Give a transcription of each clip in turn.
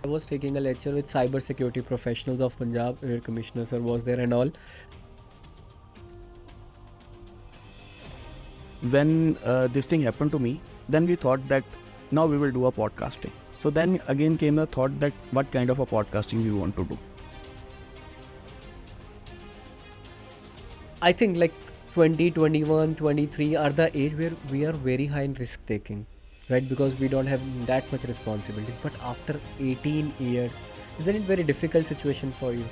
I was taking a lecture with Cybersecurity professionals of Punjab, where Commissioner sir was there and all. When this thing happened to me, then we thought that now we will do a podcasting. So then again came the thought that what kind of a podcasting we want to do. I think like 20, 21, 23 are the age where we are very high in risk taking, right? Because we don't have that much responsibility. But after 18 years, isn't it very difficult situation for you?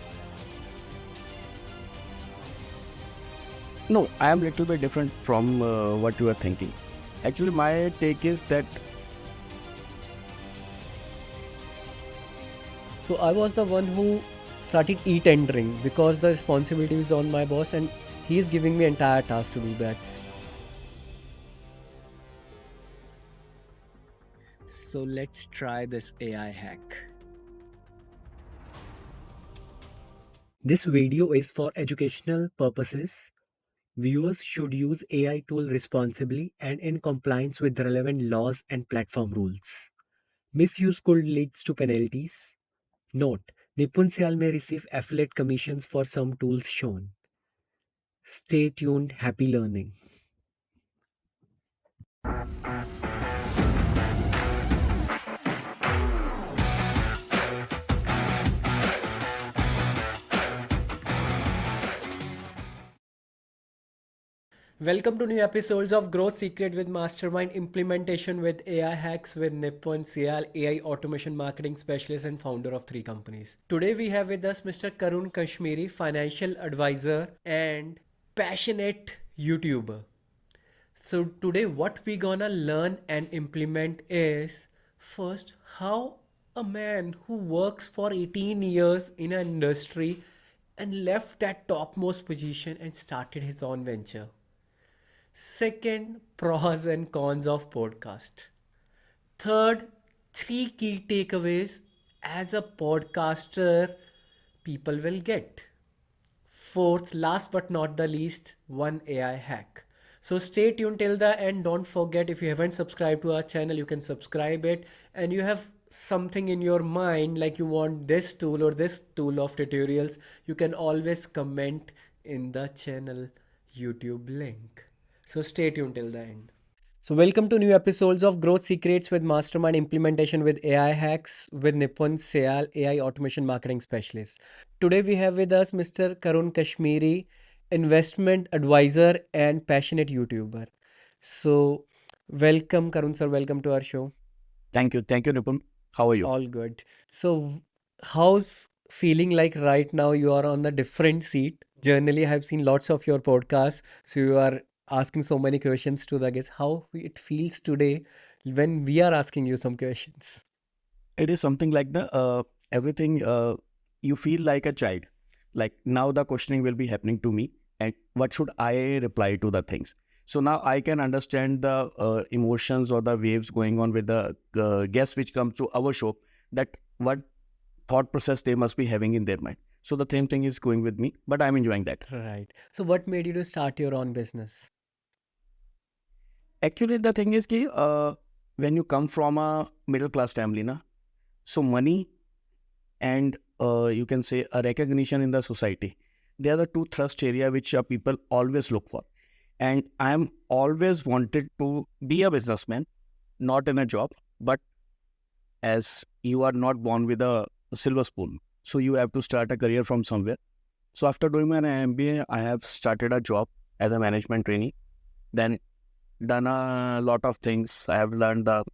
No, I am little bit different from what you are thinking. Actually, my take is that So I was the one who started e-tendering because the responsibility is on my boss and he is giving me entire task to do that. So let's try this AI hack. This video is for educational purposes. Viewers should use AI tool responsibly and in compliance with relevant laws and platform rules. Misuse could lead to penalties. Note: Nipun Sial may receive affiliate commissions for some tools shown. Stay tuned. Happy learning. Welcome to new episodes of Growth Secret with Mastermind, implementation with AI hacks with Nippon Sial, AI automation marketing specialist and founder of 3 companies. Today we have with us Mr. Karun Kashmiri, financial advisor and passionate YouTuber. So today what we gonna learn and implement is first how a man who works for 18 years in an industry and left that topmost position and started his own venture. Second, pros and cons of podcast. Third, 3 key takeaways as a podcaster people will get. Fourth, last but not the least, one AI hack. So stay tuned till the end. Don't forget, if you haven't subscribed to our channel, you can subscribe it. And you have something in your mind like you want this tool or this tool of tutorials, you can always comment in the channel YouTube link. So stay tuned till the end. So welcome to new episodes of Growth Secrets with Mastermind, implementation with AI hacks with Nipun Sial, AI automation marketing specialist. Today we have with us Mr. Karun Kashmiri, investment advisor and passionate YouTuber. So welcome Karun sir, welcome to our show. thank you, Nipun. How are you? All good. So how's feeling like right now you are on a different seat? Generally, I have seen lots of your podcasts. So you are asking so many questions to the guests. How it feels today when we are asking you some questions? It is something like the everything you feel like a child. Like now the questioning will be happening to me, and what should I reply to the things? So now I can understand the emotions or the waves going on with the guests which comes to our show. That what thought process they must be having in their mind. So the same thing is going with me, but I'm enjoying that. Right. So what made you to start your own business? Actually, the thing is कि when you come from a middle class family, na, so money and you can say a recognition in the society, they are the two thrust area which people always look for. And I'm always wanted to be a businessman, not in a job, but as you are not born with a silver spoon, so you have to start a career from somewhere. So after doing my MBA, I have started a job as a management trainee. Then done a lot of things. I have learned the,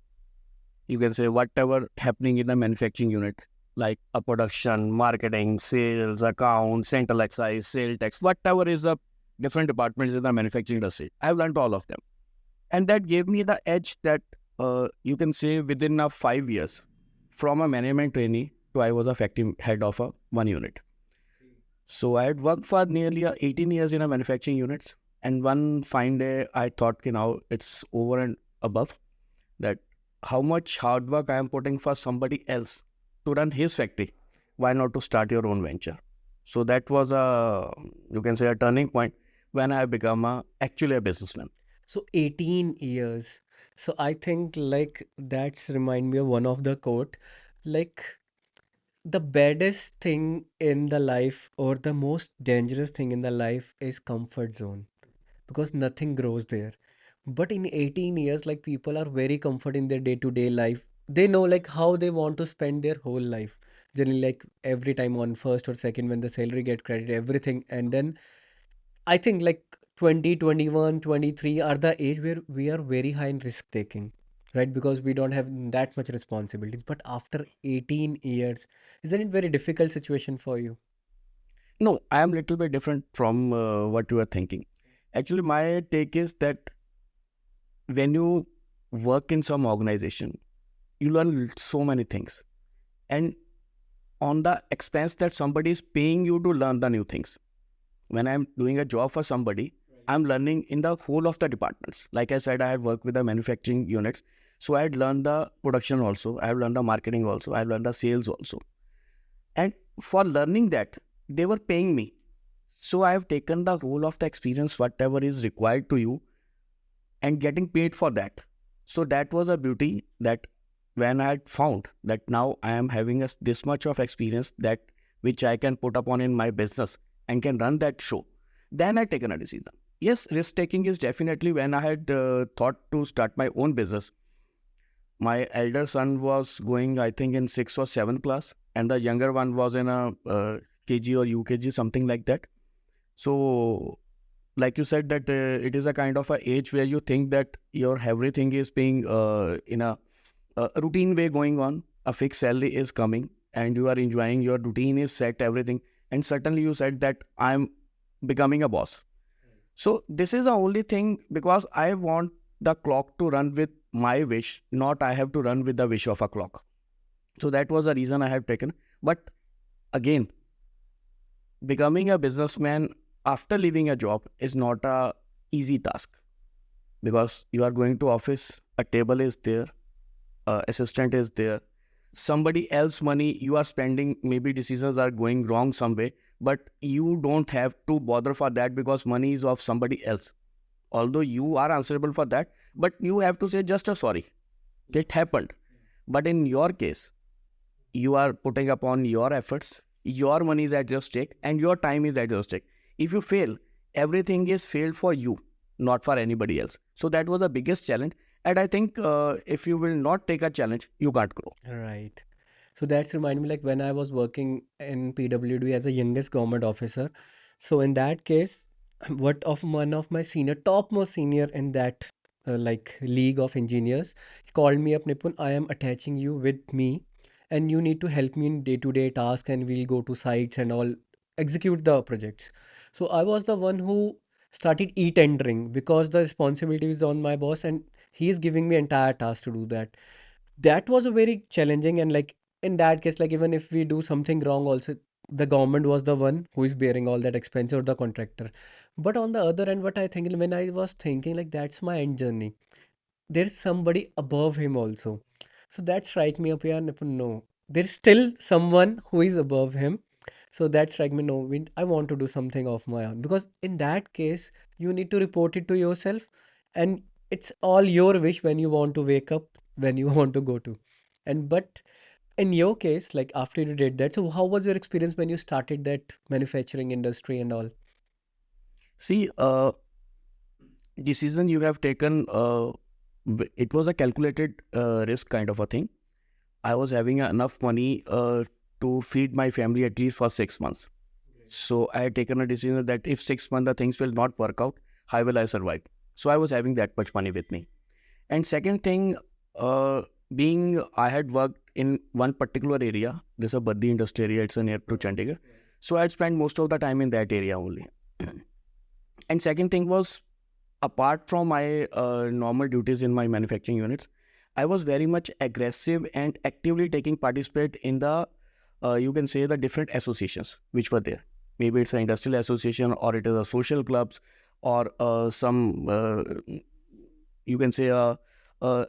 you can say, whatever happening in the manufacturing unit, like a production, marketing, sales, accounts, central excise, sales tax, whatever is the different departments in the manufacturing industry. I've learned all of them. And that gave me the edge that you can say within 5 years, from a management trainee to I was a factory head of one unit. So I had worked for nearly 18 years in a manufacturing units. And one fine day, I thought, now it's over and above that how much hard work I am putting for somebody else to run his factory. Why not to start your own venture? So that was you can say a turning point when I become actually a businessman. So 18 years. So I think like that's remind me of one of the quote, like the baddest thing in the life or the most dangerous thing in the life is comfort zone because nothing grows there. But in 18 years, like people are very comfort in their day-to-day life. They know like how they want to spend their whole life. Generally, like every time on first or second when the salary get credited, everything. And then I think like 20, 21, 23 are the age where we are very high in risk taking, right? Because we don't have that much responsibilities. But after 18 years, isn't it very difficult situation for you? No, I am little bit different from what you are thinking. Actually, my take is that when you work in some organization, you learn so many things. And on the expense that somebody is paying you to learn the new things. When I'm doing a job for somebody, I'm learning in the whole of the departments. Like I said, I had worked with the manufacturing units. So I had learned the production also. I have learned the marketing also. I have learned the sales also. And for learning that, they were paying me. So I have taken the whole of the experience, whatever is required to you, and getting paid for that. So that was a beauty that when I had found that now I am having this much of experience that which I can put upon in my business and can run that show, then I taken a decision. Yes, risk taking is definitely when I had thought to start my own business. My elder son was going, I think, in 6th or 7th class, and the younger one was in a KG or UKG, something like that. So like you said that it is a kind of a age where you think that your everything is being in a routine way going on, a fixed salary is coming and you are enjoying, your routine is set, everything, and suddenly you said that I'm becoming a boss. So this is the only thing, because I want the clock to run with my wish, not I have to run with the wish of a clock. So that was the reason I have taken. But again, becoming a businessman after leaving a job is not a easy task, because you are going to office, a table is there, assistant is there, somebody else money you are spending, maybe decisions are going wrong some way, but you don't have to bother for that because money is of somebody else. Although you are answerable for that, but you have to say just a sorry, it happened. But in your case, you are putting upon your efforts, your money is at your stake, and your time is at your stake. If you fail, everything is failed for you, not for anybody else. So that was the biggest challenge. And I think if you will not take a challenge, you can't grow. Right. So that's remind me like when I was working in PWD as a youngest government officer. So in that case, what of one of my senior, topmost senior in that like league of engineers, he called me up, Nipun, I am attaching you with me and you need to help me in day-to-day task and we'll go to sites and all execute the projects. So I was the one who started e-tendering because the responsibility is on my boss and he is giving me entire task to do that. That was a very challenging, and like in that case, like even if we do something wrong also, the government was the one who is bearing all that expense or the contractor. But on the other end, what I think when I was thinking like that's my end journey, there's somebody above him also. So that strike me up here. No, there's still someone who is above him. So that strike me. No, I want to do something of my own because in that case, you need to report it to yourself, and it's all your wish when you want to wake up, when you want to go to. And but in your case, like after you did that, so how was your experience when you started that manufacturing industry and all? See, decision you have taken, it was a calculated risk kind of a thing. I was having enough money to feed my family at least for 6 months. So I had taken a decision that if 6 months the things will not work out, how will I survive? So I was having that much money with me. And second thing, being I had worked in one particular area, this is a Baddi industry area, it's near to Chandigarh. So I had spent most of the time in that area only. And second thing was, apart from my normal duties in my manufacturing units, I was very much aggressive and actively taking participate in the, you can say, the different associations which were there. Maybe it's an industrial association or it is a social clubs or some, you can say,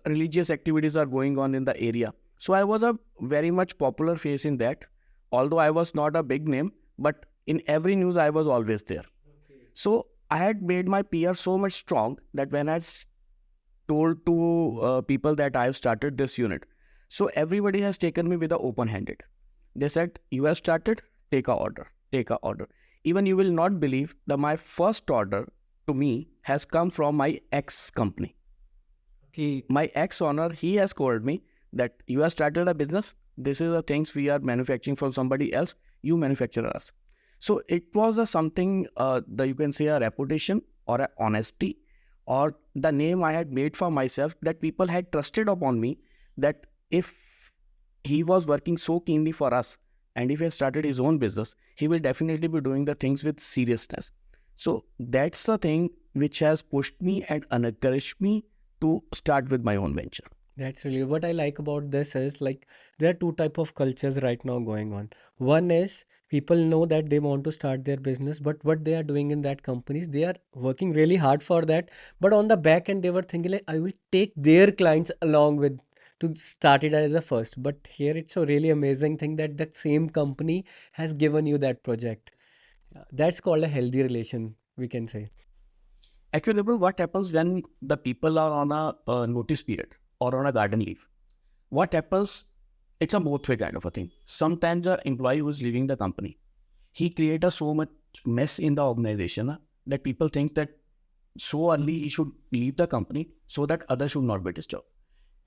religious activities are going on in the area. So I was a very much popular face in that. Although I was not a big name, but in every news I was always there. So I had made my PR so much strong that when told to people that I have started this unit, so everybody has taken me with the open-handed. They said, you have started, take a order, take a order. Even you will not believe that my first order to me has come from my ex company. Okay. My ex owner, he has called me that you have started a business. This is the things we are manufacturing for somebody else. You manufacture us. So it was a something, you can say a reputation or a honesty or the name I had made for myself that people had trusted upon me that if he was working so keenly for us and if he has started his own business, he will definitely be doing the things with seriousness. So that's the thing which has pushed me and encouraged me to start with my own venture. That's really what I like about this is like there are two type of cultures right now going on. One is people know that they want to start their business, but what they are doing in that companies, they are working really hard for that. But on the back end, they were thinking like I will take their clients along with to start it as a first. But here it's a really amazing thing that the same company has given you that project. That's called a healthy relation, we can say. Actually, bro, what happens when the people are on a notice period or on a garden leave? What happens? It's a both way kind of a thing. Sometimes the employee who is leaving the company, he creates so much mess in the organization that people think that so early he should leave the company so that others should not be disturbed.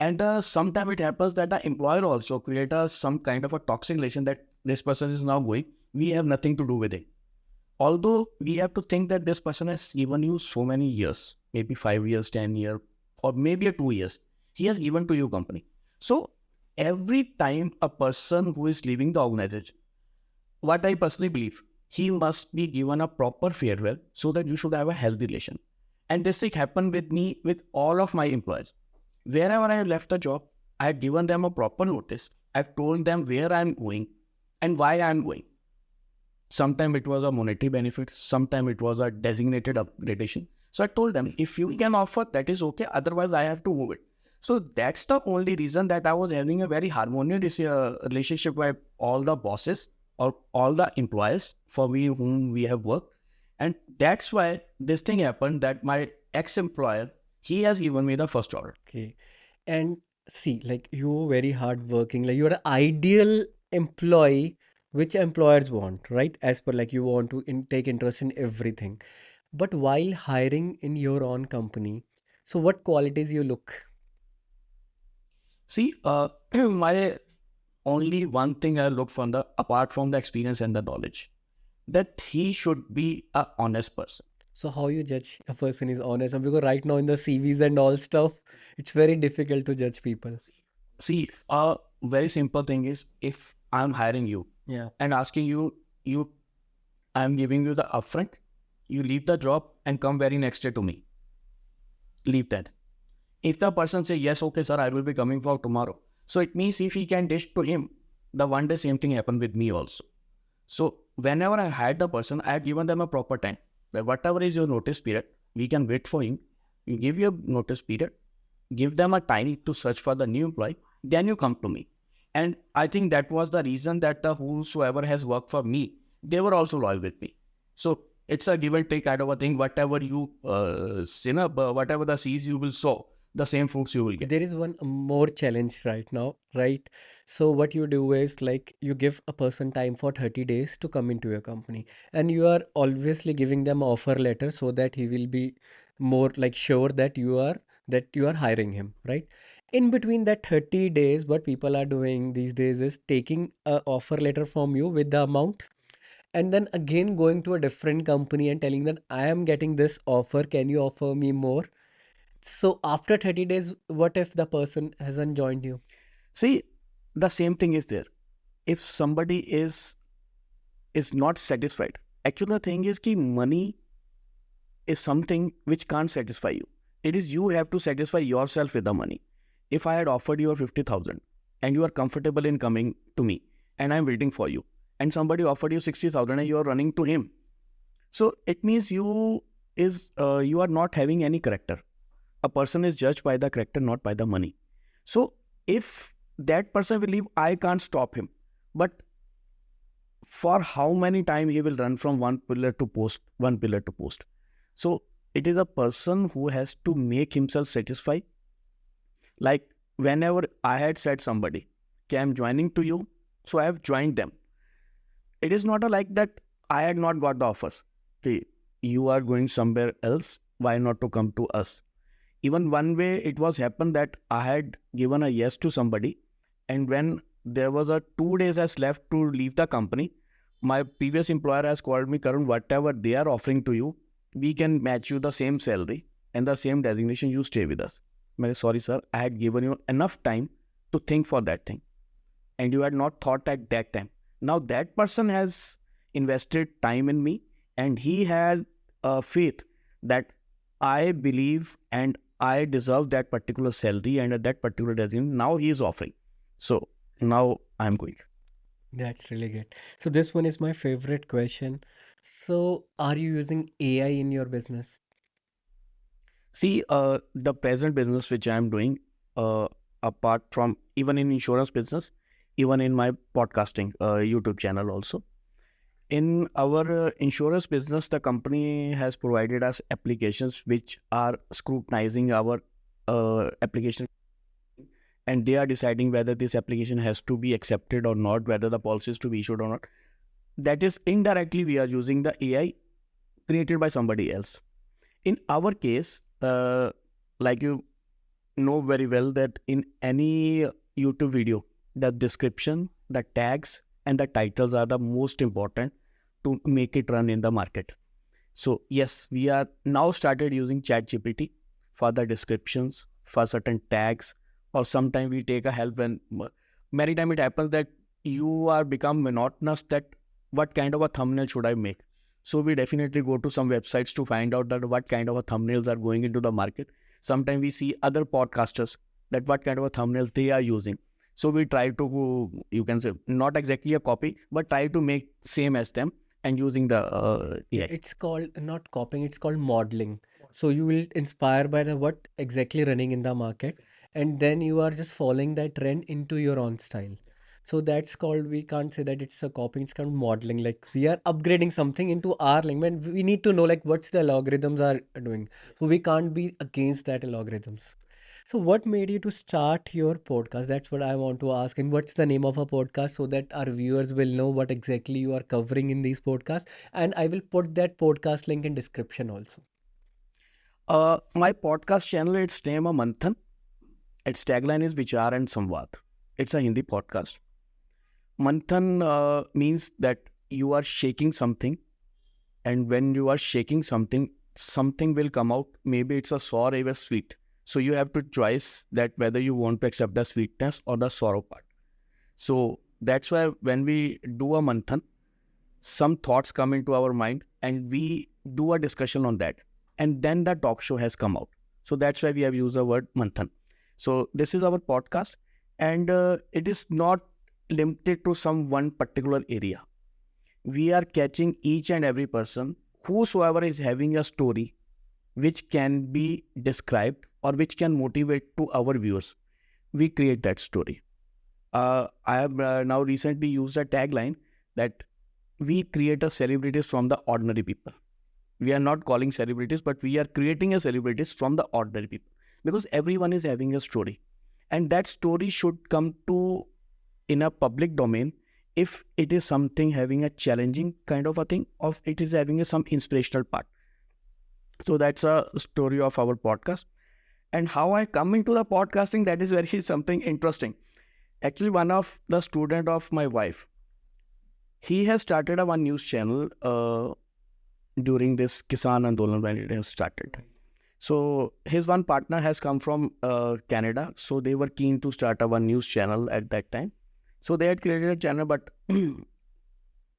And sometimes it happens that the employer also creates some kind of a toxic relation that this person is now going. We have nothing to do with it. Although we have to think that this person has given you so many years, maybe 5 years, 10 years, or maybe a 2 years, he has given to your company. So every time a person who is leaving the organization, what I personally believe, he must be given a proper farewell so that you should have a healthy relation. And this thing happened with me, with all of my employees. Wherever I have left the job, I have given them a proper notice. I've told them where I'm going and why I'm going. Sometimes it was a monetary benefit, sometimes it was a designated upgradation. So I told them, if you can offer, that is okay. Otherwise, I have to move it. So that's the only reason that I was having a very harmonious relationship with all the bosses or all the employees for me whom we have worked. And that's why this thing happened that my ex-employer, he has given me the first order. Okay. And see, like you're very hardworking, like you're an ideal employee, which employers want, right? As per like you want to take interest in everything. But while hiring in your own company, so what qualities you look? See, my only one thing I look from the apart from the experience and the knowledge, that he should be a honest person. So how you judge a person is honest? Because right now in the CVs and all stuff, it's very difficult to judge people. See, a very simple thing is if I'm hiring you Yeah. and asking you, I'm giving you the upfront, you leave the job and come very next day to me. Leave that. If the person say yes, okay, sir, I will be coming for tomorrow. So it means if he can dish to him, the one day same thing happened with me also. So whenever I hired the person, I have given them a proper time. That whatever is your notice period, we can wait for him. You give your notice period, give them a time to search for the new employee, then you come to me. And I think that was the reason that the whosoever has worked for me, they were also loyal with me. So it's a give and take kind of a thing. Whatever you whatever the seeds you will sow, the same fruits you will get. There is one more challenge right now, right? So what you do is like you give a person time for 30 days to come into your company, and you are obviously giving them offer letter so that he will be more like sure that you are hiring him, right? In between that 30 days, what people are doing these days is taking a offer letter from you with the amount and then again going to a different company and telling them I am getting this offer, can you offer me more? So after 30 days, what if the person hasn't joined you? See, the same thing is there. If somebody is not satisfied, actually the thing is that money is something which can't satisfy you. It is you have to satisfy yourself with the money. If I had offered you 50,000 and you are comfortable in coming to me and I'm waiting for you, and somebody offered you 60,000 and you are running to him, so it means you are not having any character. A person is judged by the character, not by the money. So if that person will leave, I can't stop him. But for how many time he will run from one pillar to post, one pillar to post. So it is a person who has to make himself satisfied. Like whenever I had said somebody, okay, I'm joining to you, So I have joined them. It is not a like that I had not got the offers. Okay, you are going somewhere else. Why not to come to us? Even one way it was happened that I had given a yes to somebody, and when there was a 2 days as left to leave the company, my previous employer has called me, Karun, whatever they are offering to you, we can match you the same salary and the same designation, you stay with us. I said, sorry sir, I had given you enough time to think for that thing, and you had not thought at that time. Now that person has invested time in me, and he had faith that I believe and I deserve that particular salary and that particular designation. Now he is offering. So now I'm going. That's really great. So this one is my favorite question. So are you using AI in your business? See, the present business which I'm doing, apart from even in insurance business, even in my podcasting YouTube channel also. In our insurance business, the company has provided us applications which are scrutinizing our application, and they are deciding whether this application has to be accepted or not, whether the policy is to be issued or not. That is indirectly we are using the AI created by somebody else. In our case, like you know very well that in any YouTube video, the description, the tags, and the titles are the most important to make it run in the market. So yes, we are now started using ChatGPT for the descriptions, for certain tags, or sometimes we take a help when many time it happens that you are become monotonous that what kind of a thumbnail should I make. So we definitely go to some websites to find out that what kind of a thumbnails are going into the market. Sometimes we see other podcasters that what kind of a thumbnail they are using. So we try to, you can say, not exactly a copy, but try to make same as them and using the AI. It's called not copying, it's called modeling. So you will inspire by the what exactly running in the market, and then you are just following that trend into your own style. So that's called, we can't say that it's a copying, it's called modeling. Like we are upgrading something into our language. We need to know like what's the algorithms are doing. So we can't be against that algorithms. So what made you to start your podcast? That's what I want to ask. And what's the name of a podcast so that our viewers will know what exactly you are covering in these podcasts? And I will put that podcast link in description also. My podcast channel, its name is Manthan. Its tagline is Vichar and Samvad. It's a Hindi podcast. Manthan means that you are shaking something, and when you are shaking something, something will come out. Maybe it's a sour or a sweet. So you have to choose that whether you want to accept the sweetness or the sorrow part. So that's why when we do a Manthan, some thoughts come into our mind and we do a discussion on that. And then the talk show has come out. So that's why we have used the word Manthan. So this is our podcast, and it is not limited to some one particular area. We are catching each and every person, whosoever is having a story which can be described or which can motivate to our viewers. We create that story. I have now recently used a tagline that we create a celebrities from the ordinary people. We are not calling celebrities, but we are creating a celebrities from the ordinary people, because everyone is having a story, and that story should come to in a public domain if it is something having a challenging kind of a thing, or it is having some inspirational part. So that's a story of our podcast. And how I come into the podcasting, that is very something interesting. Actually, one of the student of my wife, he has started a one news channel during this Kisan Andolan when it has started. So his one partner has come from Canada. So they were keen to start a one news channel at that time. So they had created a channel, but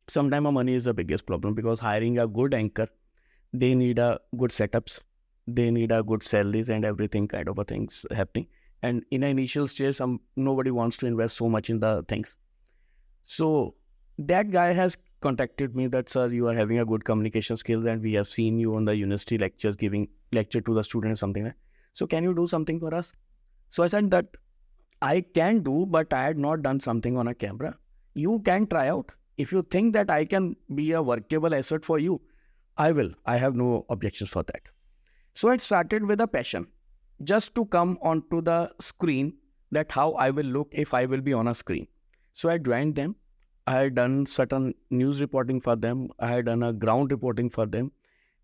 sometimes money is the biggest problem, because hiring a good anchor, they need a good setups, they need a good salaries and everything kind of a things happening. And in an initial stage, nobody wants to invest so much in the things. So that guy has contacted me that, sir, you are having a good communication skills and we have seen you on the university lectures giving lecture to the students, something like. So can you do something for us? So I said that I can do, but I had not done something on a camera. You can try out. If you think that I can be a workable asset for you, I will. I have no objections for that. So it started with a passion, just to come onto the screen, that how I will look if I will be on a screen. So I joined them. I had done certain news reporting for them. I had done a ground reporting for them.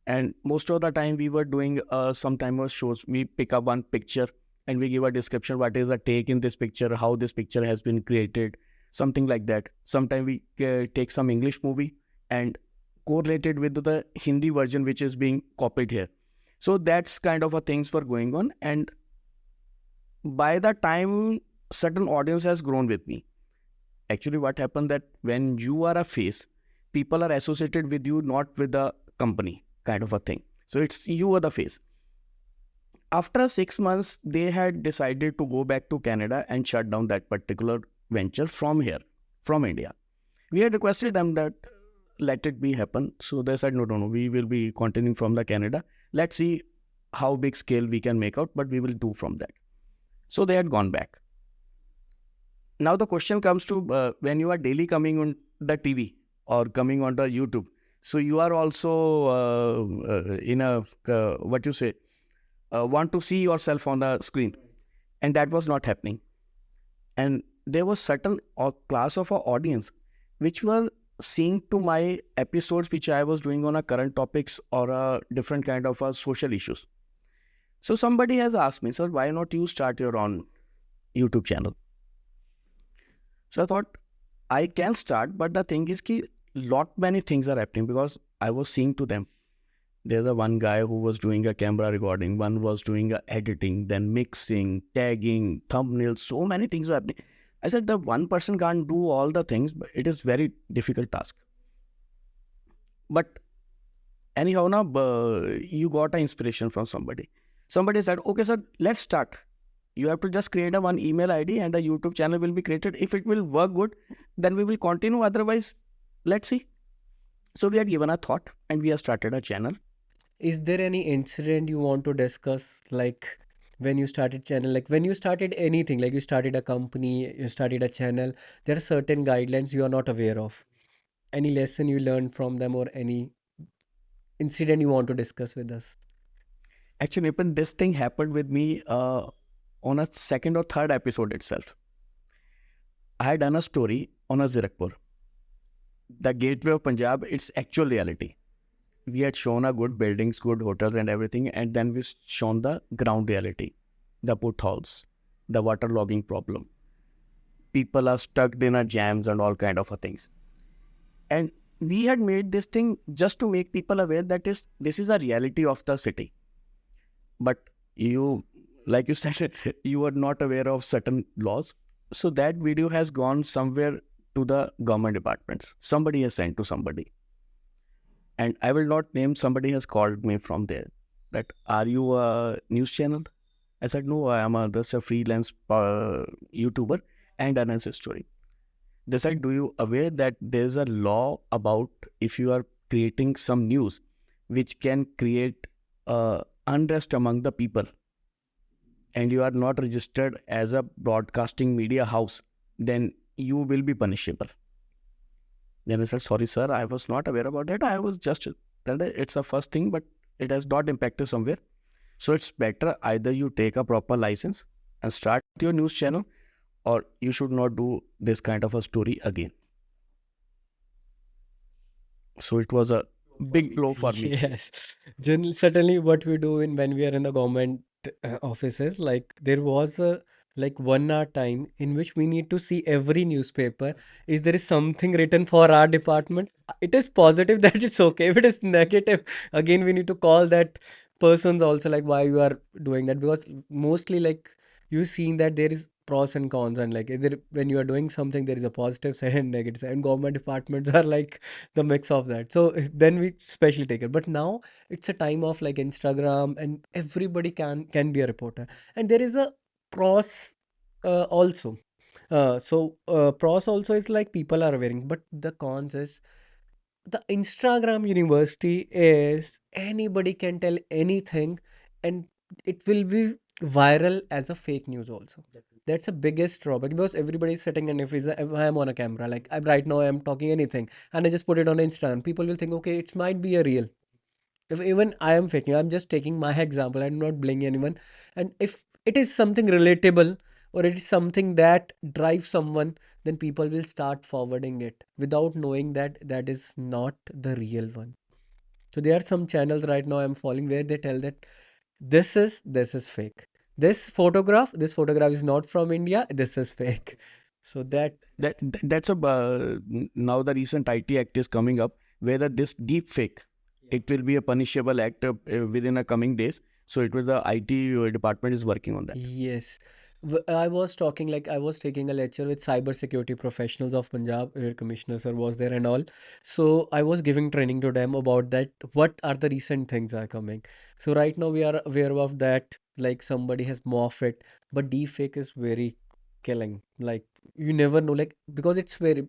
And most of the time we were doing sometimes shows. We pick up one picture and we give a description, what is the take in this picture, how this picture has been created, something like that. Sometimes we take some English movie and correlate it with the Hindi version which is being copied here. So that's kind of a things were going on. And by the time certain audience has grown with me, actually what happened that when you are a face, people are associated with you, not with the company kind of a thing. So it's you are the face. After 6 months, they had decided to go back to Canada and shut down that particular venture from here, from India. We had requested them that let it be happen. So they said, no, no, no, we will be continuing from the Canada. Let's see how big scale we can make out, but we will do from that. So they had gone back. Now the question comes to when you are daily coming on the TV or coming on the YouTube. So you are also in a, what you say, want to see yourself on the screen. And that was not happening. And there was certain class of our audience which were seeing to my episodes which I was doing on a current topics or a different kind of social issues. So somebody has asked me, sir, why not you start your own YouTube channel? So I thought I can start, but the thing is ki lot many things are happening because I was seeing to them. There's a one guy who was doing a camera recording, one was doing a editing, then mixing, tagging, thumbnails, so many things were happening. I said the one person can't do all the things, but it is very difficult task. But anyhow, now you got an inspiration from somebody. Somebody said, okay, sir, let's start. You have to just create a one email ID and a YouTube channel will be created. If it will work good, then we will continue. Otherwise, let's see. So we had given a thought and we have started a channel. Is there any incident you want to discuss, like when you started channel, like when you started anything, like you started a company, you started a channel, there are certain guidelines you are not aware of. Any lesson you learned from them or any incident you want to discuss with us? Actually, Nipan, this thing happened with me on a second or third episode itself. I had done a story on a Zirakpur. The gateway of Punjab, it's actual reality. We had shown a good buildings, good hotels and everything, and then we shown the ground reality, the potholes, the water logging problem. People are stuck in a jams and all kind of a things. And we had made this thing just to make people aware that this is a reality of the city. But you, like you said, you are not aware of certain laws. So that video has gone somewhere to the government departments. Somebody has sent to somebody. And I will not name, somebody has called me from there that, are you a news channel? I said, no, I am just a freelance YouTuber and an answer story. They said, do you aware that there's a law about if you are creating some news which can create unrest among the people and you are not registered as a broadcasting media house, then you will be punishable. Then I said, sorry, sir, I was not aware about that. I was just, that it's a first thing, but it has not impacted somewhere. So it's better either you take a proper license and start your news channel, or you should not do this kind of a story again. So it was a big blow for me. Yes, certainly what we do in when we are in the government offices, like there was a like 1 hour time in which we need to see every newspaper. Is there is something written for our department? It is positive that it's okay. If it is negative, again we need to call that persons also like why you are doing that, because mostly like you seen that there is pros and cons, and like either when you are doing something there is a positive side and negative side, and government departments are like the mix of that. So then we specially take it. But now it's a time of like Instagram and everybody can be a reporter. And there is a pros also. Pros also is like people are wearing, but the cons is the Instagram university is anybody can tell anything and it will be viral as a fake news also. That's the biggest drawback because everybody is sitting, and if I am on a camera, like right now I am talking anything and I just put it on Instagram, people will think, okay, it might be a real. If even I am fake news, I'm just taking my example, I'm not blaming anyone. And if it is something relatable, or it is something that drives someone, then people will start forwarding it without knowing that that is not the real one. So there are some channels right now I'm following where they tell that this is fake. This photograph is not from India. This is fake. So that That's a now the recent IT Act is coming up, whether this deep fake, it will be a punishable act within a coming days. So it was the IT department is working on that. Yes. I was talking like I was taking a lecture with cybersecurity professionals of Punjab, where Commissioner sir was there and all. So I was giving training to them about that. What are the recent things are coming? So right now we are aware of that. Like somebody has morphed it, but deepfake is very killing. Like you never know. Like because it's very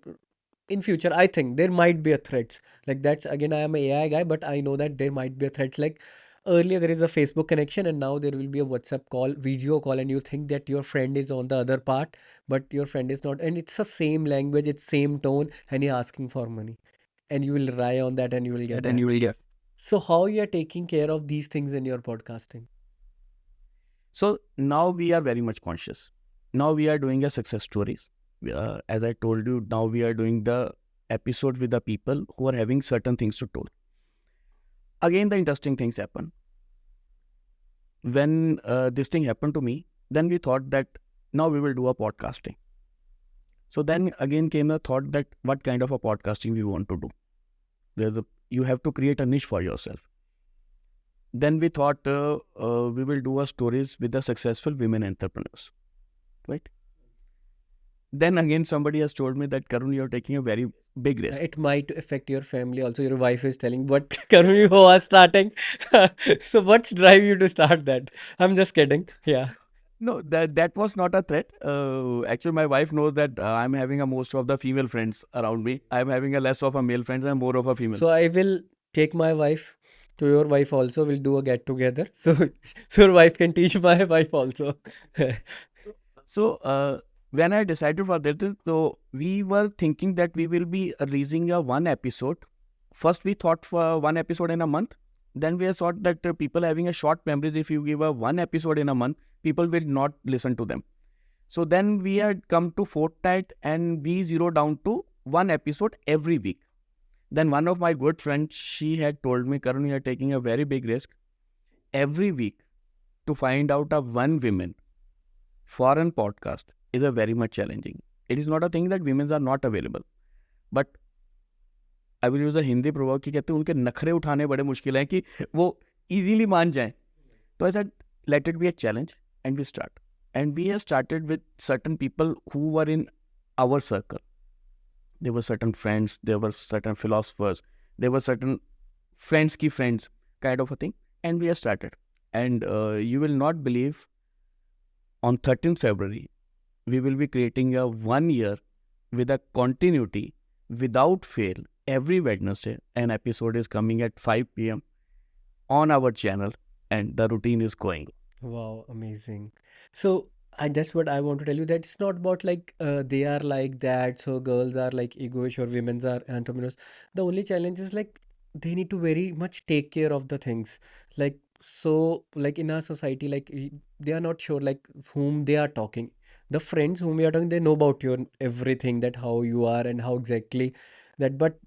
in future, I think there might be a threats. Like that's again, I am a AI guy, but I know that there might be a threat. Like earlier there is a Facebook connection and now there will be a WhatsApp call, video call, and you think that your friend is on the other part, but your friend is not, and it's the same language, it's same tone, and you're asking for money, and you will rely on that and you will get And then you that. will get. So how you are taking care of these things in your podcasting? So now we are very much conscious. Now we are doing a success stories. As I told you, now we are doing the episode with the people who are having certain things to tell. Again, the interesting things happen. When this thing happened to me, then we thought that now we will do a podcasting. So then again came the thought that what kind of a podcasting we want to do. You have to create a niche for yourself. Then we thought we will do a stories with the successful women entrepreneurs, right? Then again somebody has told me that Karun, you're taking a very big risk. It might affect your family also. Your wife is telling, but Karun, you are starting. So what's drive you to start that? I'm just kidding. Yeah. No, that was not a threat. Actually, my wife knows that I'm having a most of the female friends around me. I'm having a less of a male friends and more of a female. So I will take my wife to your wife also. We'll do a get together. So, so your wife can teach my wife also. So when I decided for that, so we were thinking that we will be releasing a one episode. First, we thought for one episode in a month. Then we thought that people having a short memories, if you give a one episode in a month, people will not listen to them. So then we had come to fortnight and we zero down to one episode every week. Then one of my good friends, she had told me, Karun, you are taking a very big risk. Every week to find out a one women foreign podcast is a very much challenging. It is not a thing that women are not available. But I will use a Hindi proverb कि कहते हैं उनके नखरे उठाने बड़े मुश्किल हैं कि वो easily मान जाएं. So I said, let it be a challenge and we start. And we have started with certain people who were in our circle. There were certain friends, there were certain philosophers, there were certain friends ki friends kind of a thing. And we have started. And you will not believe, on 13th February, we will be creating a 1 year with a continuity without fail. Every Wednesday, an episode is coming at 5 p.m. on our channel and the routine is going. Wow, amazing. So that's what I want to tell you, that it's not about like they are like that, so girls are like egoish or women's are entrepreneurs. The only challenge is like they need to very much take care of the things. Like so like in our society, like they are not sure like whom they are talking. The friends whom we are talking, they know about your everything, that how you are and how exactly that, but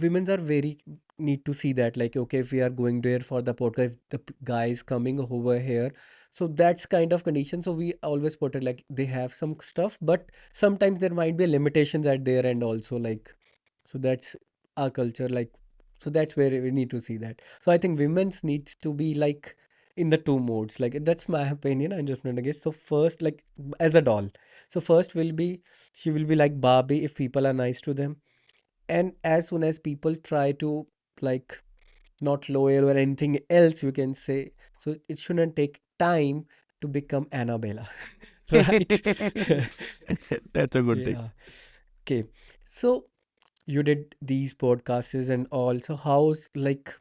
women's are very need to see that like okay, if we are going there for the podcast, if the guy is coming over here, so that's kind of condition. So we always put it like they have some stuff, but sometimes there might be limitations at their end also. Like, so that's our culture. Like, so that's where we need to see that. So I think women's needs to be like in the two modes. Like that's my opinion. I'm just not against. So first, like as a doll. So first will be she will be like Barbie if people are nice to them, and as soon as people try to like not loyal or anything else you can say, so it shouldn't take time to become Annabella. Right. That's a good thing. Yeah. Okay, so you did these podcasts and all, so how's like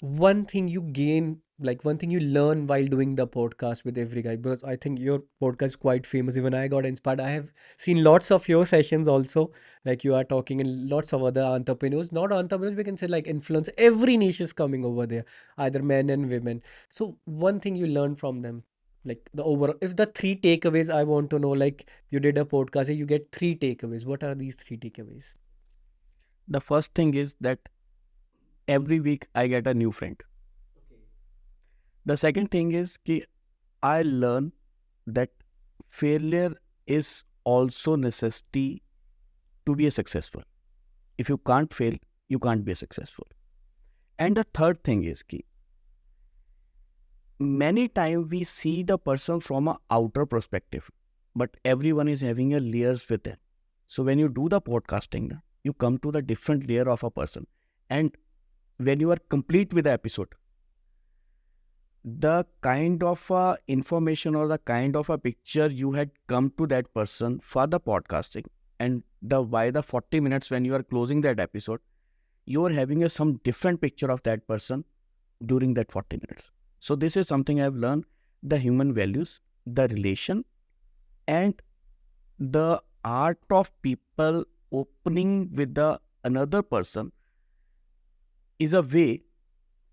one thing you gain, like one thing you learn while doing the podcast with every guy? Because I think your podcast is quite famous. Even I got inspired. I have seen lots of your sessions also. Like you are talking and lots of other entrepreneurs, not entrepreneurs, we can say like influence. Every niche is coming over there, either men and women. So one thing you learn from them. Like the overall, if the three takeaways I want to know, like you did a podcast, you get three takeaways. What are these three takeaways? The first thing is that every week I get a new friend. The second thing is कि I learn that failure is also necessity to be a successful. If you can't fail, you can't be successful. And the third thing is कि many times we see the person from an outer perspective, but everyone is having a layers with them. So when you do the podcasting, you come to the different layer of a person. And when you are complete with the episode, the kind of information or the kind of a picture you had come to that person for the podcasting, and the by the 40 minutes when you are closing that episode, you are having some different picture of that person during that 40 minutes. So this is something I've learned: the human values, the relation, and the art of people opening with the another person is a way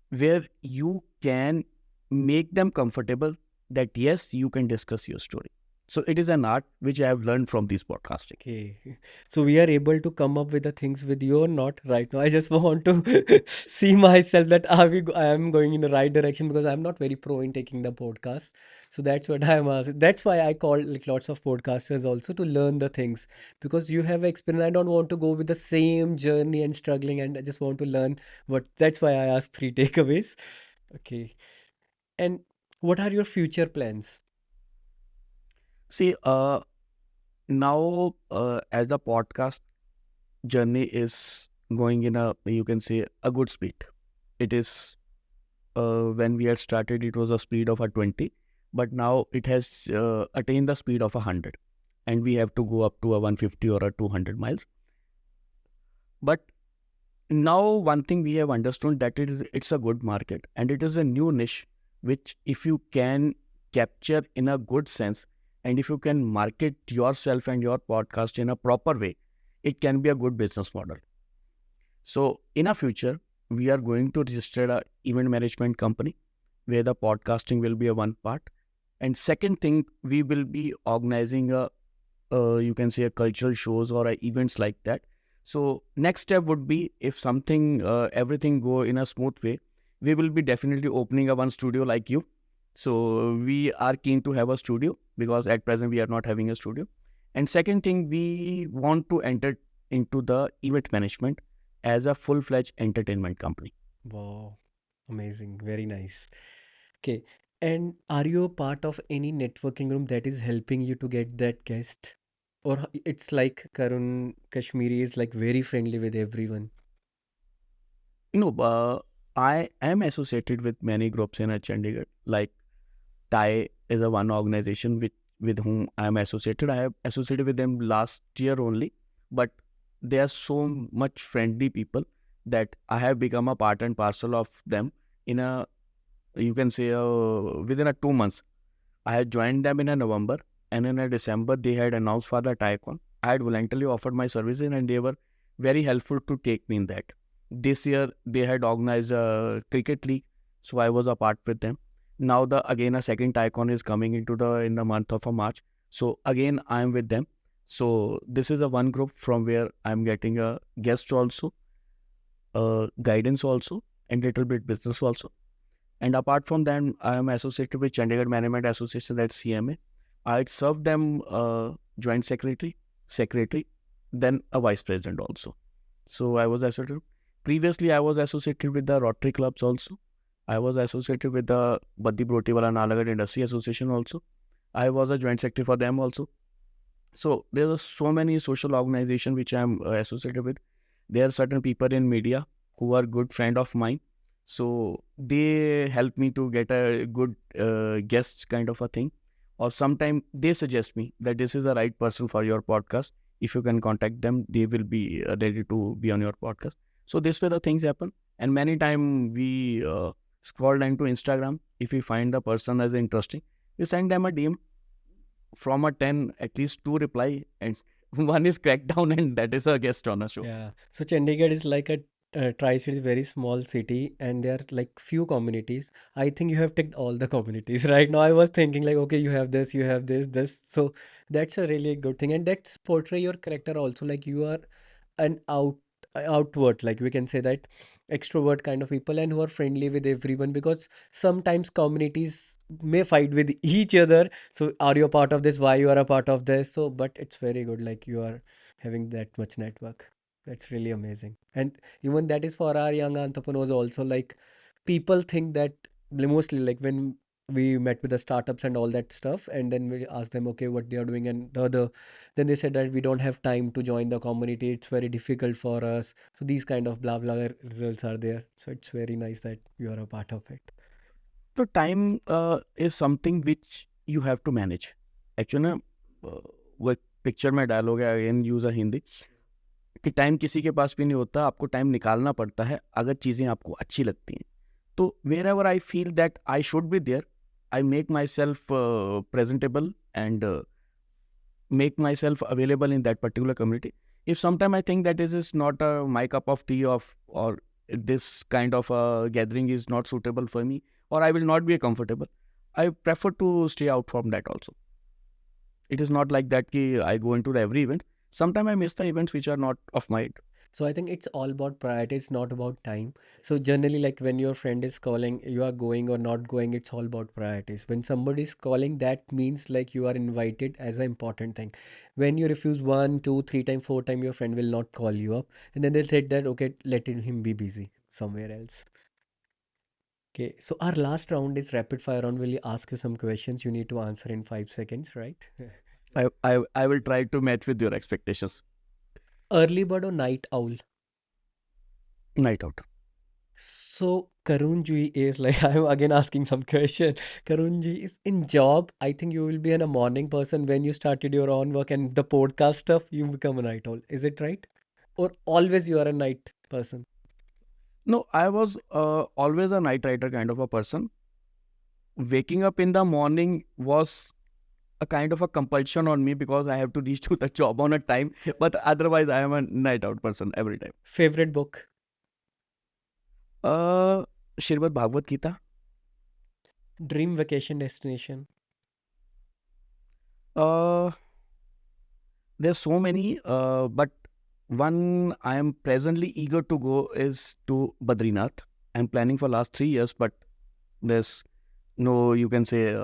where you can make them comfortable that yes, you can discuss your story. So it is an art which I have learned from this podcasting. Okay. So we are able to come up with the things with you or not right now. I just want to see myself that I am going in the right direction, because I'm not very pro in taking the podcast. So that's what I'm asking. That's why I call like lots of podcasters also to learn the things, because you have experience. I don't want to go with the same journey and struggling, and I just want to learn what. That's why I asked three takeaways. Okay. And what are your future plans? See, now as the podcast journey is going in a, you can say, a good speed. It is when we had started, it was a speed of a 20, but now it has attained the speed of 100, and we have to go up to a 150 or a 200 miles. But now one thing we have understood that it's a good market, and it is a new niche which if you can capture in a good sense, and if you can market yourself and your podcast in a proper way, it can be a good business model. So in a future, we are going to register a event management company where the podcasting will be a one part. And second thing, we will be organizing a you can say a cultural shows or a events like that. So next step would be, if something everything go in a smooth way, we will be definitely opening a one studio like you. So we are keen to have a studio, because at present we are not having a studio. And second thing, we want to enter into the event management as a full-fledged entertainment company. Wow, amazing, very nice. Okay. And are you a part of any networking room that is helping you to get that guest? Or it's like Karun Kashmiri is like very friendly with everyone? No, I am associated with many groups in Chandigarh. Like TIE is a one organization with whom I am associated. I have associated with them last year only, but they are so much friendly people that I have become a part and parcel of them in a, you can say, within a 2 months. I had joined them in a November, and in a December they had announced for the TICON. I had voluntarily offered my services, and they were very helpful to take me in that. This year they had organized a cricket league, so I was a part with them. Now the again a second TICON is coming into the in the month of March, so again I am with them. So this is a one group from where I am getting a guest also, guidance also, and little bit business also. And apart from them, I am associated with Chandigarh Management Association, that's CMA. I served them joint secretary, then a vice president also. So I was associated. Previously, I was associated with the Rotary clubs also. I was associated with the Baddi Wala Nalagarh Industry Association also. I was a joint secretary for them also. So there are so many social organizations which I am associated with. There are certain people in media who are good friend of mine. So they help me to get a good guest kind of a thing. Or sometimes they suggest me that this is the right person for your podcast. If you can contact them, they will be ready to be on your podcast. So this way the things happen. And many times we scroll down to Instagram. If we find the person as interesting, we send them a DM. From a 10, at least 2 reply, and one is cracked down, and that is a guest on a show. Yeah. So Chandigarh is like a Tri-City is a very small city, and there are like few communities. I think you have ticked all the communities right now. I was thinking like, okay, you have this. So that's a really good thing, and that's portray your character also. Like you are an outward, like we can say that extrovert kind of people, and who are friendly with everyone, because sometimes communities may fight with each other. So are you a part of this? Why you are a part of this? So, but it's very good. Like you are having that much network. That's really amazing. And even that is for our young entrepreneurs also, like people think that mostly like when we met with the startups and all that stuff, and then we ask them okay what they are doing, and the other, then they said that we don't have time to join the community, it's very difficult for us. So these kind of blah blah results are there. So it's very nice that you are a part of it. So time is something which you have to manage. Actually ना वो एक picture में dialogue है, again use a Hindi, कि time किसी के पास भी नहीं होता, आपको टाइम निकालना पड़ता है अगर चीज़ें आपको अच्छी लगती हैं. तो wherever I feel that I should be there, I make myself presentable and make myself available in that particular community. If sometime I think that is not my cup of tea or this kind of a gathering is not suitable for me, or I will not be comfortable, I prefer to stay out from that also. It is not like that ki I go into every event. Sometimes I miss the events which are not of my. So I think it's all about priorities, not about time. So generally, like when your friend is calling, you are going or not going, it's all about priorities. When somebody is calling, that means like you are invited as an important thing. When you refuse one, two, three time, four time, your friend will not call you up, and then they'll take that, okay, let him be busy somewhere else. Okay, so our last round is rapid fire round. Will you ask you some questions? You need to answer in 5 seconds, right? I will try to match with your expectations. Early bird or night owl? Night out. So Karunji is like I'm again asking some question. Karunji is in job. I think you will be a morning person when you started your own work and the podcast stuff. You become a night owl. Is it right? Or always you are a night person? No, I was always a night rider kind of a person. Waking up in the morning was a kind of a compulsion on me because I have to reach to the job on a time. But otherwise, I am a night out person every time. Favorite book? Shrimad Bhagavad Gita. Dream vacation destination? Uh, there's so many, but one I am presently eager to go is to Badrinath. I'm planning for last 3 years, but there's no, you can say,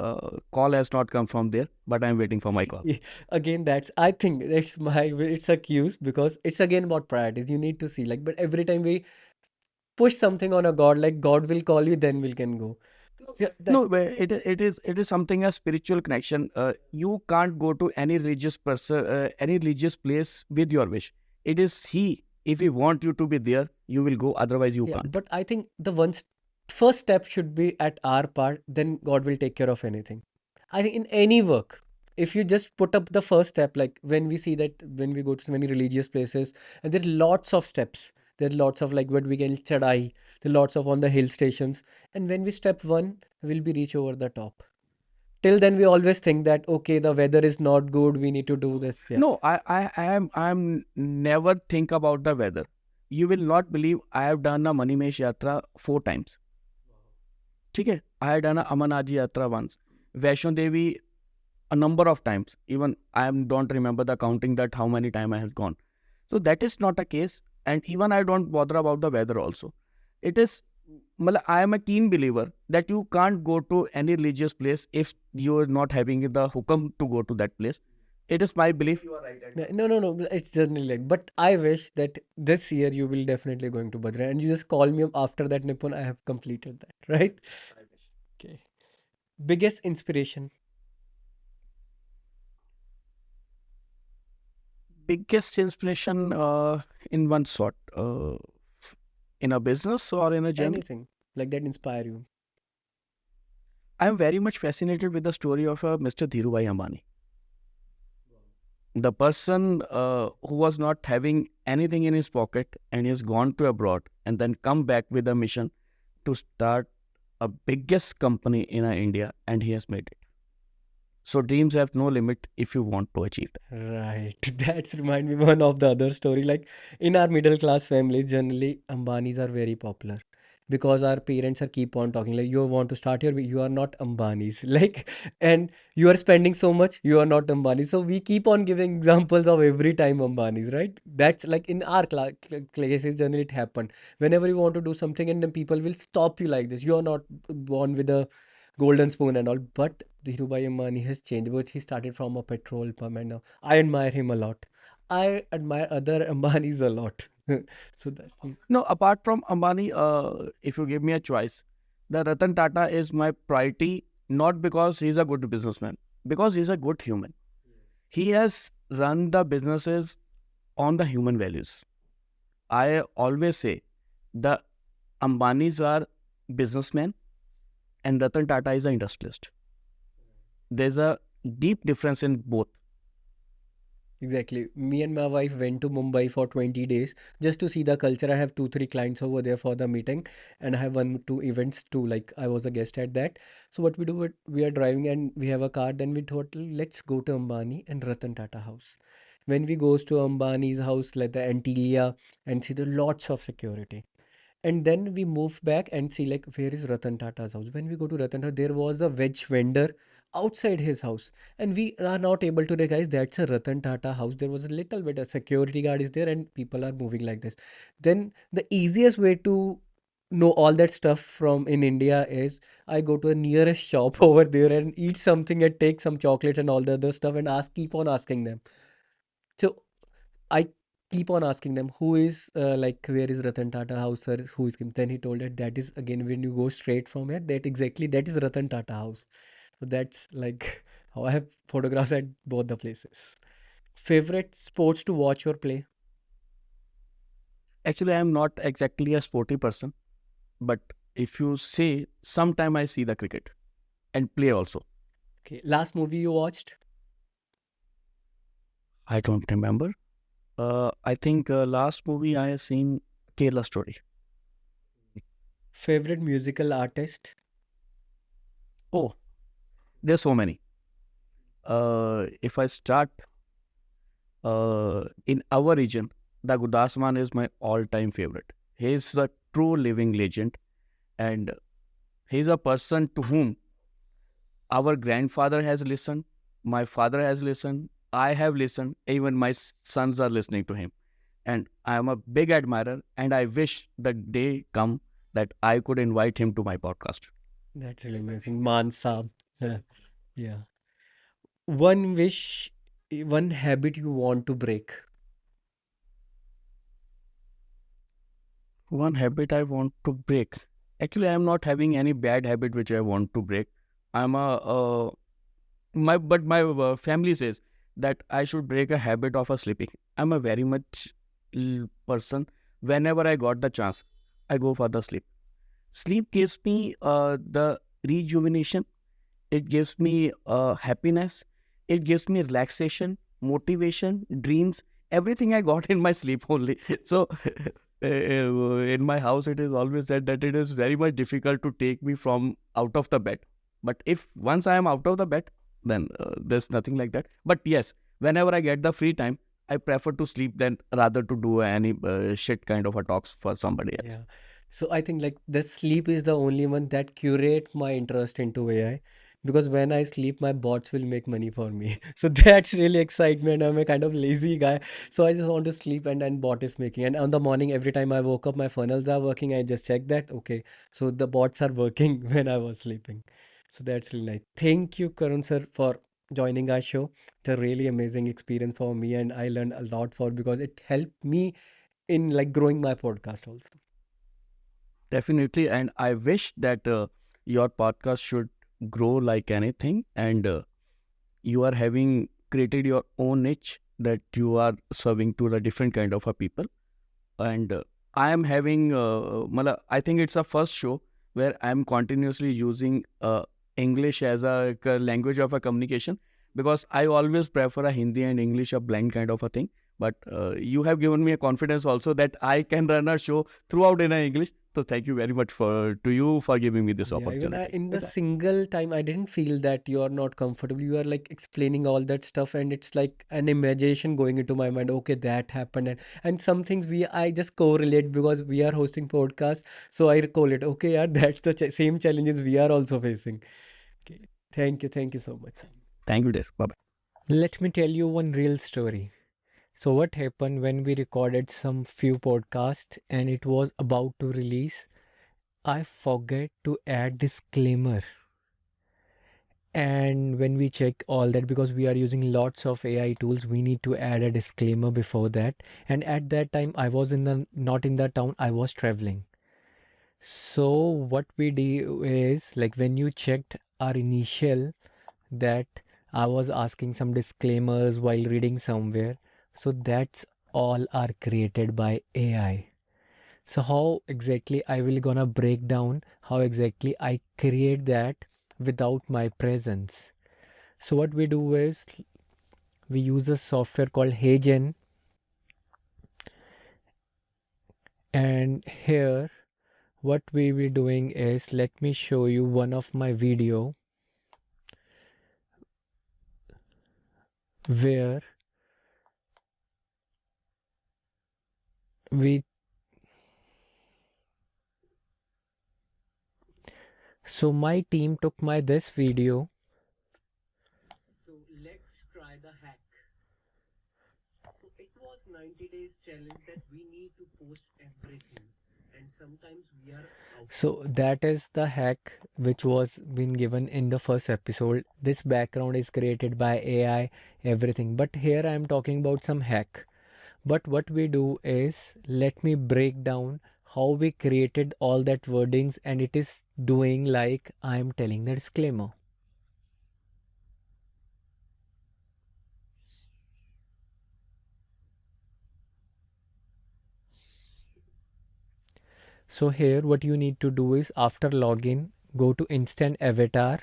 call has not come from there, but I'm waiting for my call. See, again, that's I think that's my it's a cues because it's again about priorities. You need to see like, but every time we push something on a God, like God will call you, then we can go. Yeah, that No, but it is something a spiritual connection. You can't go to any religious person, any religious place with your wish. It is He. If He want you to be there, you will go. Otherwise, you yeah, can't. but I think the first step should be at our part, then God will take care of anything. I think in any work, if you just put up the first step, like when we see that when we go to many religious places, and there are lots of steps, there are lots of like what we can chadai, there are lots of on the hill stations, and when we step one, will be reach over the top. Till then, we always think that okay, the weather is not good, we need to do this. Yeah, No, I am never think about the weather. You will not believe I have done a Manimesh Yatra 4 times. Okay, I have done a Amarnath Yatra once. Vaishno Devi a number of times. Even I don't remember the counting that how many time I have gone. So that is not a case. And even I don't bother about the weather also. It is, I am a keen believer that you can't go to any religious place if you are not having the hukam to go to that place. It is my belief. no, no, no. It's generally like, but I wish that this year you will definitely going to Badra, and you just call me up after that Nippon. I have completed that, right? Okay. Biggest inspiration. Biggest inspiration in one sort, in a business or in a general. Anything like that inspire you. I am very much fascinated with the story of Mr. Dhirubhai Ambani. The person who was not having anything in his pocket and he has gone to abroad and then come back with a mission to start a biggest company in India, and he has made it. So dreams have no limit if you want to achieve them. Right. That's remind me one of the other story. Like in our middle class families, generally Ambanis are very popular because our parents are keep on talking like you want to start here, you are not Ambanis. Like and you are spending so much, you are not Ambanis. So we keep on giving examples of every time Ambanis, right? That's like in our cases, generally it happened. Whenever you want to do something and then people will stop you like this. You are not born with a golden spoon and all. But Dhirubhai Ambani has changed. But he started from a petrol pump, and now I admire him a lot. I admire other Ambanis a lot. So that No, apart from Ambani, if you give me a choice, the Ratan Tata is my priority, not because he's a good businessman, because he's a good human. He has run the businesses on the human values. I always say the Ambanis are businessmen and Ratan Tata is an industrialist. There's a deep difference in both. exactly. Me and my wife went to Mumbai for 20 days just to see the culture. I have two, three clients over there for the meeting, and I have one, two events too. Like I was a guest at that. So what we do, we are driving and we have a car. Then we thought, let's go to Ambani and Ratan Tata house. When we goes to Ambani's house, like the Antilia, and see the lots of security. And then we moved back and see like where is Ratan Tata's house. When we go to Ratan Tata, there was a veg vendor outside his house, and we are not able to recognize that's a Ratan Tata house. There was a little bit of security guard is there, and people are moving like this. Then the easiest way to know all that stuff from in India is I go to a nearest shop over there and eat something and take some chocolates and all the other stuff and keep on asking them. So I keep on asking them, who is like, where is Ratan Tata house, sir? Who is him? Then he told that that is again when you go straight from here, that exactly that is Ratan Tata house. So that's like how I have photographs at both the places. Favorite sports to watch or play? Actually, I am not exactly a sporty person, but if you say, sometime I see the cricket and play also. Okay, last movie you watched? I don't remember. I think last movie I have seen Kerala Story. Favorite musical artist? Oh, there's so many. If I start in our region, the Gudasman is my all-time favorite. He is a true living legend, and he is a person to whom our grandfather has listened, my father has listened, I have listened, even my sons are listening to him. And I am a big admirer, and I wish the day come that I could invite him to my podcast. That's really amazing. Man Saab. Yeah. Yeah. One wish, one habit you want to break. One habit I want to break. Actually, I am not having any bad habit which I want to break. I'm a my family says that I should break a habit of a sleeping. I'm a very much person. Whenever I got the chance, I go for the sleep. Sleep gives me the rejuvenation. It gives me happiness. It gives me relaxation, motivation, dreams. Everything I got in my sleep only. So, in my house, it is always said that it is very much difficult to take me from out of the bed. But if once I am out of the bed, then there's nothing like that. But yes, whenever I get the free time, I prefer to sleep than rather to do any shit kind of a talks for somebody else. Yeah. So I think like the sleep is the only one that curate my interest into AI because when I sleep, my bots will make money for me. So that's really excitement. I'm a kind of lazy guy. So I just want to sleep and then bot is making. And on the morning, every time I woke up, my funnels are working. I just check that. Okay. So the bots are working when I was sleeping. So that's really nice. Thank you, Karun sir, for joining our show. It's a really amazing experience for me and I learned a lot for because it helped me in like growing my podcast also. Definitely, and I wish that your podcast should grow like anything, and you are having created your own niche that you are serving to the different kind of a people. And I am having, I think it's a first show where I am continuously using English as a language of a communication because I always prefer a Hindi and English a blend kind of a thing. But you have given me a confidence also that I can run a show throughout in English. So thank you very much to you for giving me this Yeah, even opportunity. in the single time, I didn't feel that you are not comfortable. You are like explaining all that stuff, and it's like an imagination going into my mind. Okay, that happened, and some things I just correlate because we are hosting podcasts, so I recall it. Okay, yeah, that's the same challenges we are also facing. Okay, thank you so much. Thank you, dear. Bye bye. Let me tell you one real story. So what happened when we recorded some few podcasts and it was about to release? I forget to add disclaimer. And when we check all that, because we are using lots of AI tools, we need to add a disclaimer before that. And at that time, I was not in the town, I was traveling. So what we do is like when you checked our initial that I was asking some disclaimers while reading somewhere. So that's all are created by AI. So how exactly I will gonna break down how exactly I create that without my presence. So what we do is we use a software called GIAN, and here what we will doing is, let me show you one of my video where we so my team took my this video. So let's try the hack. So it was 90 days challenge that we need to post everything, and sometimes we are out. So that is the hack which was been given in the first episode. This background is created by AI, everything. But here I am talking about some hack. But what we do is, let me break down how we created all that wordings, and it is doing like I am telling the disclaimer. So here what you need to do is, after login, go to instant avatar,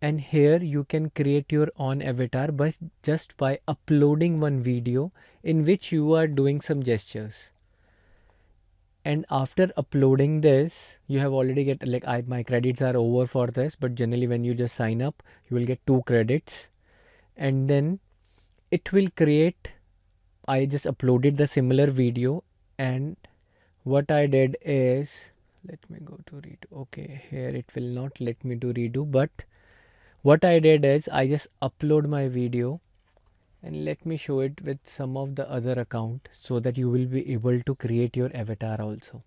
and here you can create your own avatar but just by uploading one video in which you are doing some gestures. And after uploading this, you have already get like my credits are over for this, but generally when you just sign up, you will get 2 credits, and then it will create. I just uploaded the similar video, and what I did is, let me go to redo. Okay, here it will not let me do redo, but what I did is I just upload my video, and let me show it with some of the other account so that you will be able to create your avatar also.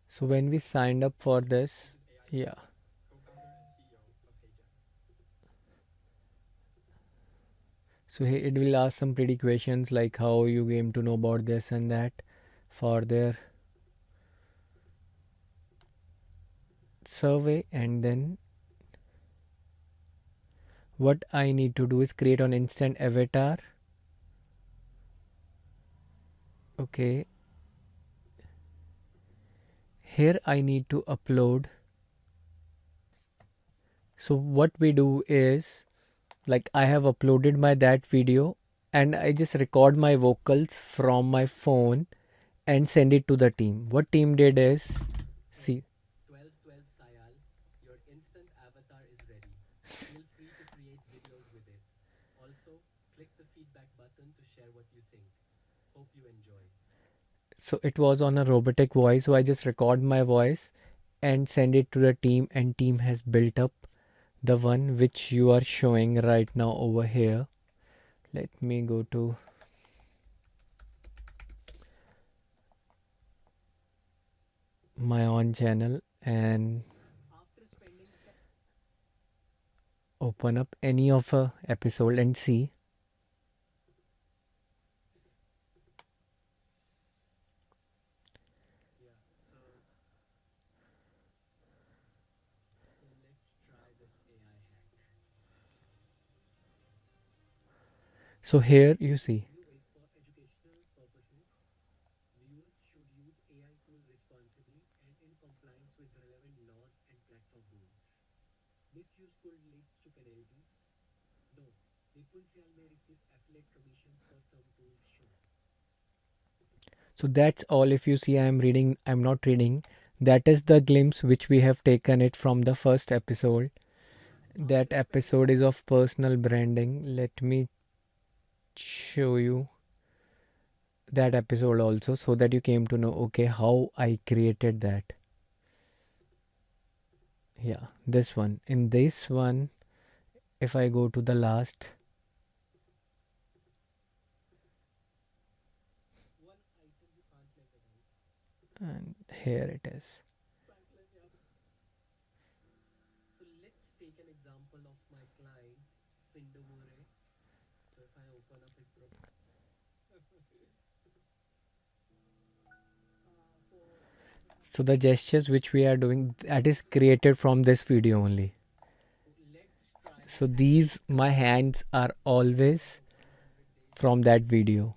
So when we signed up for this, yeah. So it will ask some pretty questions like how you came to know about this and that for their survey, and then what I need to do is create an instant avatar. Okay, here I need to upload. So what we do is, like I have uploaded my that video, and I just record my vocals from my phone and send it to the team. What team did is, see, 1212 Sayal, your instant avatar is ready. Feel free to create videos with it. Also, click the feedback button to share what you think. Hope you enjoy. So it was on a robotic voice, so I just record my voice and send it to the team, and team has built up the one which you are showing right now over here. Let me go to my own channel and open up any of a episode and see. So here you see. Misuse could lead to penalties. No, So that's all. If you see, I'm not reading. That is the glimpse which we have taken it from the first episode. That episode is of personal branding. Let me show you that episode also, so that you came to know, okay, how I created that. Yeah, this one. In this one, if I go to the last, and here it is. So the gestures which we are doing, that is created from this video only. So these, my hands are always from that video.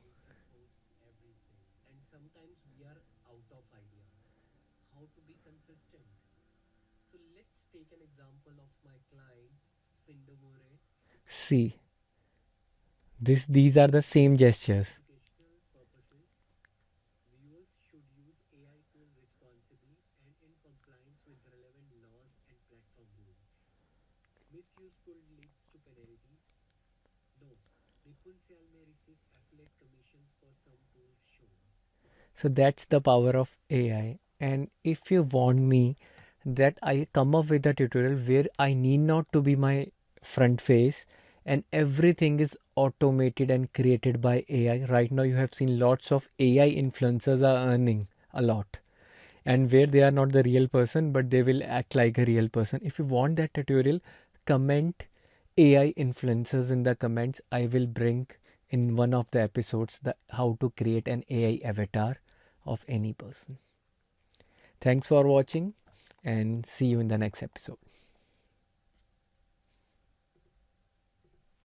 See, these are the same gestures. So that's the power of AI. And if you want me that I come up with a tutorial where I need not to be my front face and everything is automated and created by AI. Right now you have seen lots of AI influencers are earning a lot. And where they are not the real person, but they will act like a real person. If you want that tutorial, comment AI influencers in the comments. I will bring in one of the episodes the how to create an AI avatar of any person. Thanks for watching and see you in the next episode.